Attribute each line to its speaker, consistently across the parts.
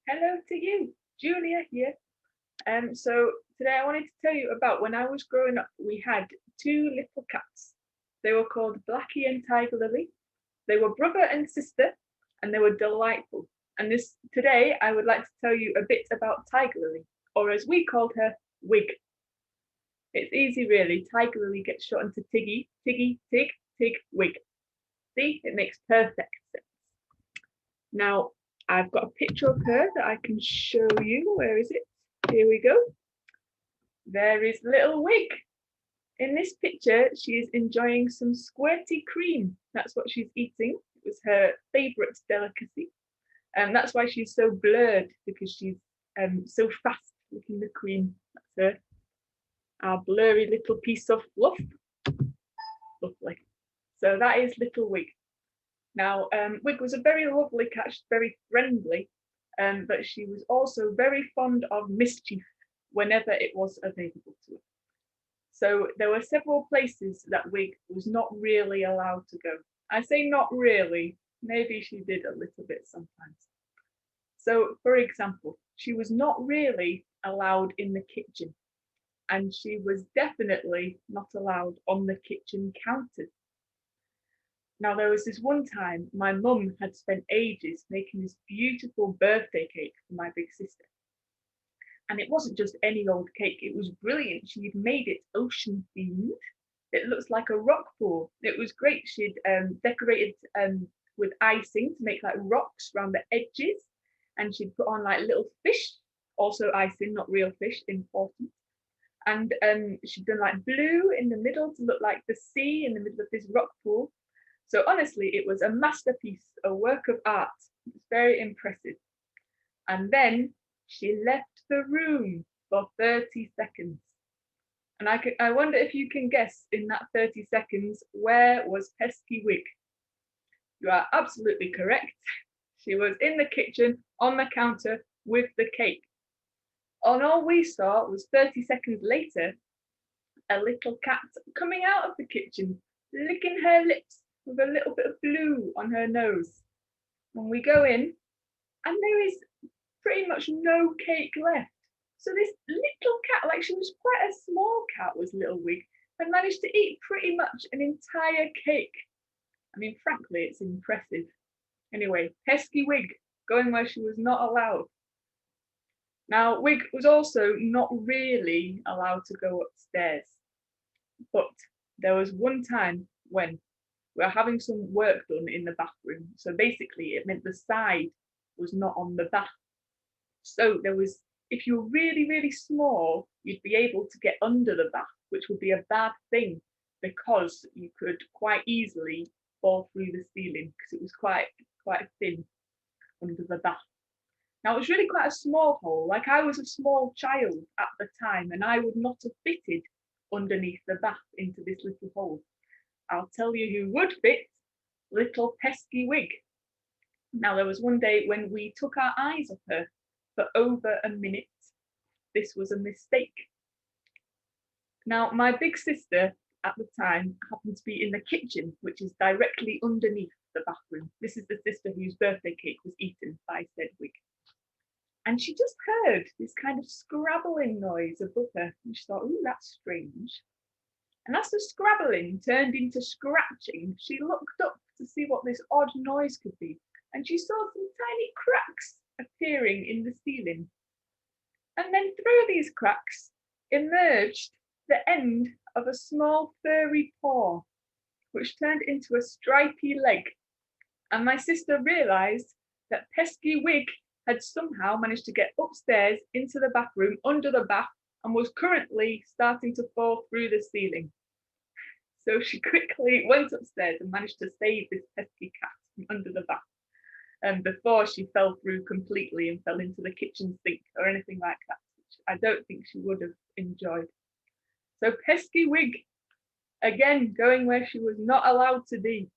Speaker 1: Hello to you, Julia here. So today I wanted to tell you about when I was growing up, we had two little cats. They were called Blackie and Tiger Lily. They were brother and sister, and they were delightful. And this today I would like to tell you a bit about Tiger Lily, or as we called her, Wig. It's easy really. Tiger Lily gets short into Tiggy, Tiggy, Tig, Tig, Wig. See, it makes perfect sense. Now, I've got a picture of her that I can show you. Where is it? Here we go. There is little Wig. In this picture, she is enjoying some squirty cream. That's what she's eating. It was her favourite delicacy. And that's why she's so blurred, because she's so fast licking the cream. That's her. Our blurry little piece of fluff. Lovely. So that is little Wig. Now, Wig was a very lovely cat, she's very friendly, but she was also very fond of mischief whenever it was available to her. So there were several places that Wig was not really allowed to go. I say not really, maybe she did a little bit sometimes. So, for example, she was not really allowed in the kitchen, and she was definitely not allowed on the kitchen counters. Now, there was this one time my mum had spent ages making this beautiful birthday cake for my big sister. And it wasn't just any old cake, it was brilliant. She'd made it ocean themed. It looks like a rock pool. It was great. She'd decorated with icing to make like rocks around the edges. And she'd put on like little fish, also icing, not real fish, important. And she'd done like blue in the middle to look like the sea in the middle of this rock pool. So honestly, it was a masterpiece, a work of art. It was very impressive. And then she left the room for 30 seconds. And I wonder if you can guess in that 30 seconds, where was Pesky Wig? You are absolutely correct. She was in the kitchen on the counter with the cake. And all we saw was 30 seconds later, a little cat coming out of the kitchen, licking her lips with a little bit of blue on her nose. When we go in, and there is pretty much no cake left. So this little cat, like she was quite a small cat, was little Wig, and managed to eat pretty much an entire cake. I mean, frankly, it's impressive. Anyway, pesky Wig, going where she was not allowed. Now, Wig was also not really allowed to go upstairs, but there was one time when we were having some work done in the bathroom. So basically, it meant the side was not on the bath. So there was, if you were really, really small, you'd be able to get under the bath, which would be a bad thing because you could quite easily fall through the ceiling because it was quite thin under the bath. Now it was really quite a small hole. Like I was a small child at the time, and I would not have fitted underneath the bath into this little hole. I'll tell you who would fit, little pesky Wig. Now there was one day when we took our eyes off her for over a minute. This was a mistake. Now my big sister at the time happened to be in the kitchen, which is directly underneath the bathroom. This is the sister whose birthday cake was eaten by said Wig. And she just heard this kind of scrabbling noise above her. And she thought, ooh, that's strange. And as the scrabbling turned into scratching, she looked up to see what this odd noise could be. And she saw some tiny cracks appearing in the ceiling. And then through these cracks emerged the end of a small furry paw, which turned into a stripy leg. And my sister realised that pesky Wig had somehow managed to get upstairs into the bathroom under the bath and was currently starting to fall through the ceiling. So she quickly went upstairs and managed to save this pesky cat from under the bath before she fell through completely and fell into the kitchen sink or anything like that, which I don't think she would have enjoyed. So pesky Wig, again, going where she was not allowed to be.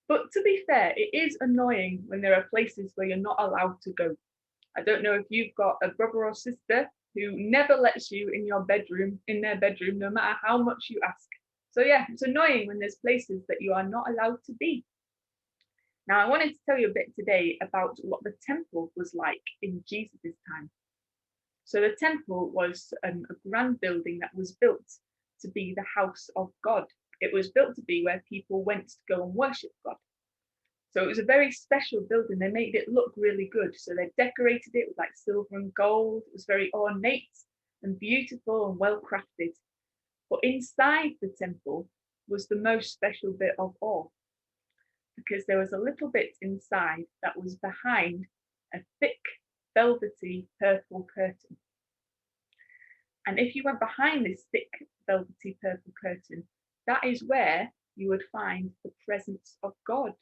Speaker 1: But to be fair, it is annoying when there are places where you're not allowed to go. I don't know if you've got a brother or sister who never lets you in your bedroom, in their bedroom, no matter how much you ask. So yeah, it's annoying when there's places that you are not allowed to be. Now, I wanted to tell you a bit today about what the temple was like in Jesus' time. So the temple was a grand building that was built to be the house of God. It was built to be where people went to go and worship God. So it was a very special building. They made it look really good. So they decorated it with like silver and gold. It was very ornate and beautiful and well crafted. But inside the temple was the most special bit of all, because there was a little bit inside that was behind a thick, velvety purple curtain. And if you went behind this thick, velvety purple curtain, that is where you would find the presence of God.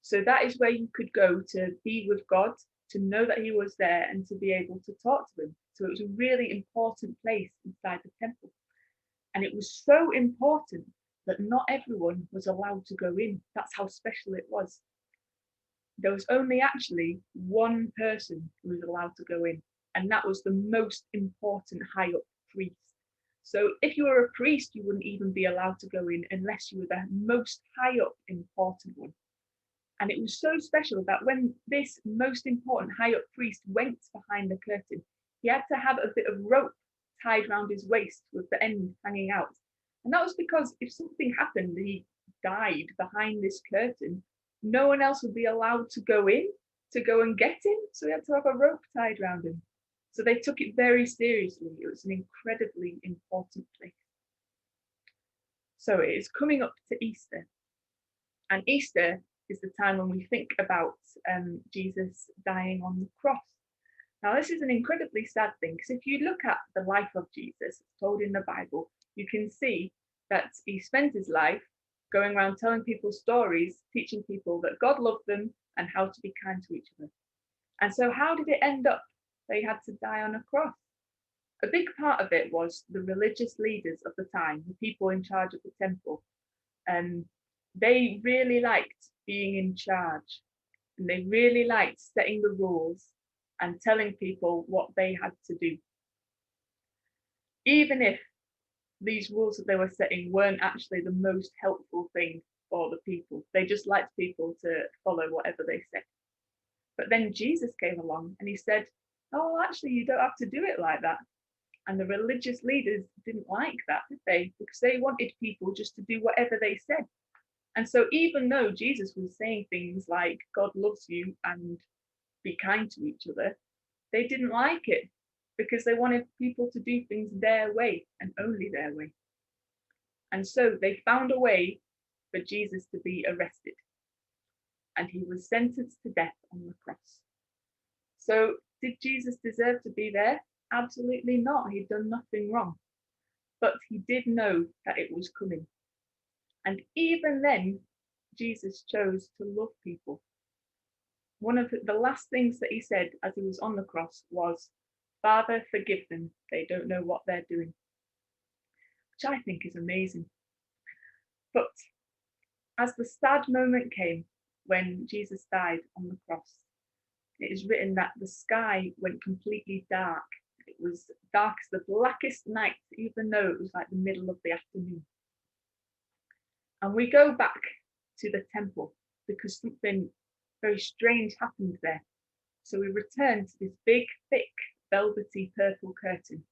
Speaker 1: So that is where you could go to be with God, to know that He was there and to be able to talk to Him. So it was a really important place inside the temple. And it was so important that not everyone was allowed to go in. That's how special it was. There was only actually one person who was allowed to go in, and that was the most important high up priest. So if you were a priest, you wouldn't even be allowed to go in unless you were the most high up important one. And it was so special that when this most important high up priest went behind the curtain, he had to have a bit of rope tied around his waist with the end hanging out. And that was because if something happened, he died behind this curtain, no one else would be allowed to go in, to go and get him. So he had to have a rope tied around him. So they took it very seriously. It was an incredibly important place. So it is coming up to Easter. And Easter is the time when we think about Jesus dying on the cross. Now, this is an incredibly sad thing, because if you look at the life of Jesus told in the Bible, you can see that he spent his life going around telling people stories, teaching people that God loved them and how to be kind to each other. And so how did it end up that he had to die on a cross? A big part of it was the religious leaders of the time, the people in charge of the temple. They really liked being in charge, and they really liked setting the rules and telling people what they had to do. Even if these rules that they were setting weren't actually the most helpful thing for the people, they just liked people to follow whatever they said. But then Jesus came along and he said, oh, actually, you don't have to do it like that. And the religious leaders didn't like that, did they? Because they wanted people just to do whatever they said. And so even though Jesus was saying things like God loves you and be kind to each other, they didn't like it because they wanted people to do things their way and only their way. And so they found a way for Jesus to be arrested, and he was sentenced to death on the cross. So did Jesus deserve to be there? Absolutely not. He'd done nothing wrong. But he did know that it was coming. And even then, Jesus chose to love people. One of the last things that he said as he was on the cross was, Father, forgive them. They don't know what they're doing. Which I think is amazing. But as the sad moment came when Jesus died on the cross, it is written that the sky went completely dark. It was dark as the blackest night, even though it was like the middle of the afternoon. And we go back to the temple because something very strange happened there. So we return to this big, thick, velvety purple curtain.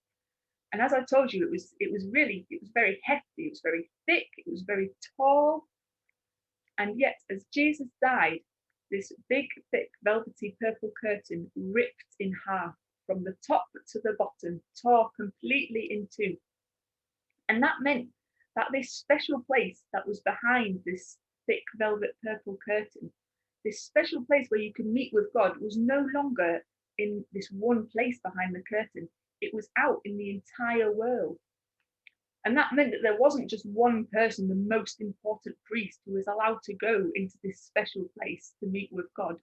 Speaker 1: And as I told you, it was very hefty, it was very thick, it was very tall. And yet, as Jesus died, this big, thick, velvety purple curtain ripped in half from the top to the bottom, tore completely in two. And that meant that this special place that was behind this thick velvet purple curtain, this special place where you could meet with God, was no longer in this one place behind the curtain. It was out in the entire world. And that meant that there wasn't just one person, the most important priest, who was allowed to go into this special place to meet with God.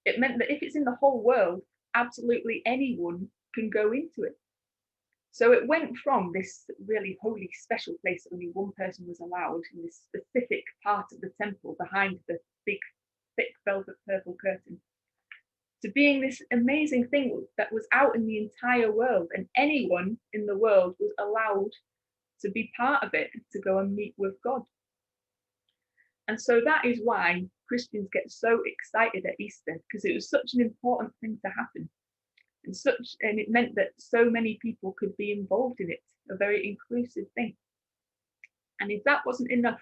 Speaker 1: It meant that if it's in the whole world, absolutely anyone can go into it. So it went from this really holy, special place that only one person was allowed in this specific part of the temple behind the big, thick velvet purple curtain, to being this amazing thing that was out in the entire world, and anyone in the world was allowed to be part of it, to go and meet with God. And so that is why Christians get so excited at Easter, because it was such an important thing to happen. And it meant that so many people could be involved in it, a very inclusive thing. And if that wasn't enough,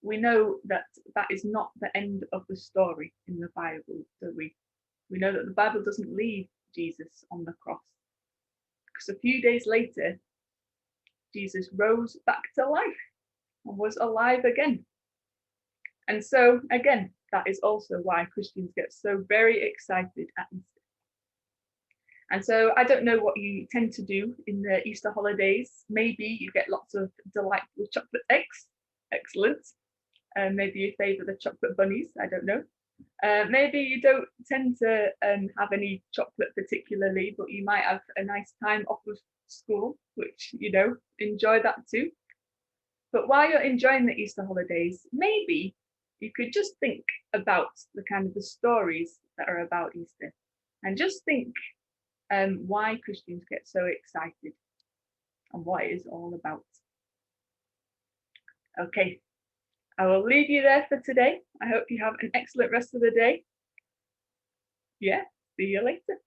Speaker 1: we know that that is not the end of the story in the Bible, do we? We know that the Bible doesn't leave Jesus on the cross, because a few days later, Jesus rose back to life and was alive again. And so, again, that is also why Christians get so very excited at Easter. And so I don't know what you tend to do in the Easter holidays. Maybe you get lots of delightful chocolate eggs. Excellent. Maybe you favour the chocolate bunnies. I don't know. Maybe you don't tend to have any chocolate particularly, but you might have a nice time off of school, which, enjoy that too. But while you're enjoying the Easter holidays, maybe you could just think about the kind of the stories that are about Easter, and just think why Christians get so excited and what it is all about. Okay, I will leave you there for today. I hope you have an excellent rest of the day. Yeah, see you later.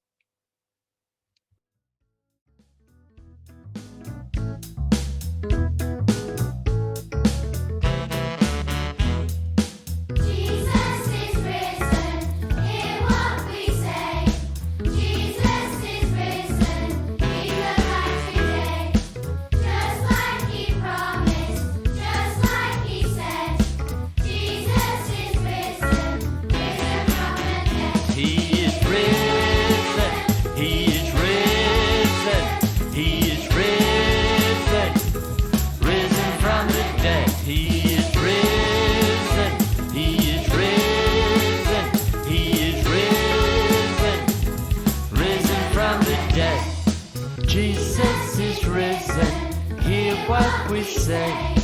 Speaker 2: Jesus is risen, hear what we say.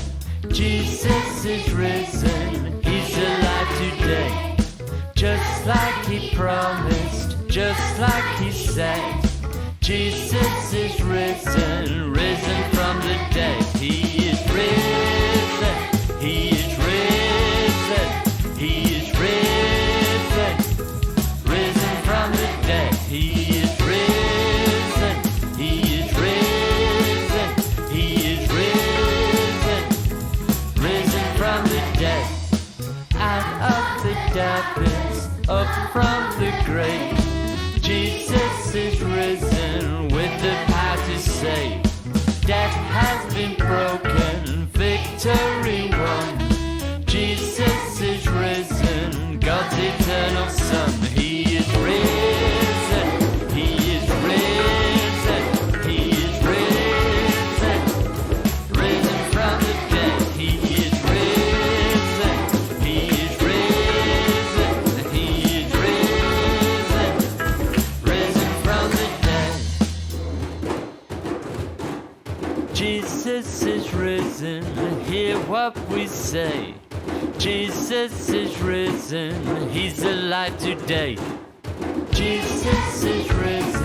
Speaker 2: Jesus is risen, he's alive today. Just like he promised, just like he said. Jesus is risen, risen from the dead. He is risen, he is risen, he is risen, risen from the dead. He is risen, he is risen, he is risen, risen from the dead. Out of the darkness, up from the grave, Jesus is risen with the power to save. Death has been broken, victory won. Jesus is risen, God's eternal Son. He is risen, he is risen, he is risen, risen from the dead. He is risen, he is risen, he is risen, risen from the dead. Jesus is risen, hear what we say. Jesus is risen, he's alive today. Jesus is risen.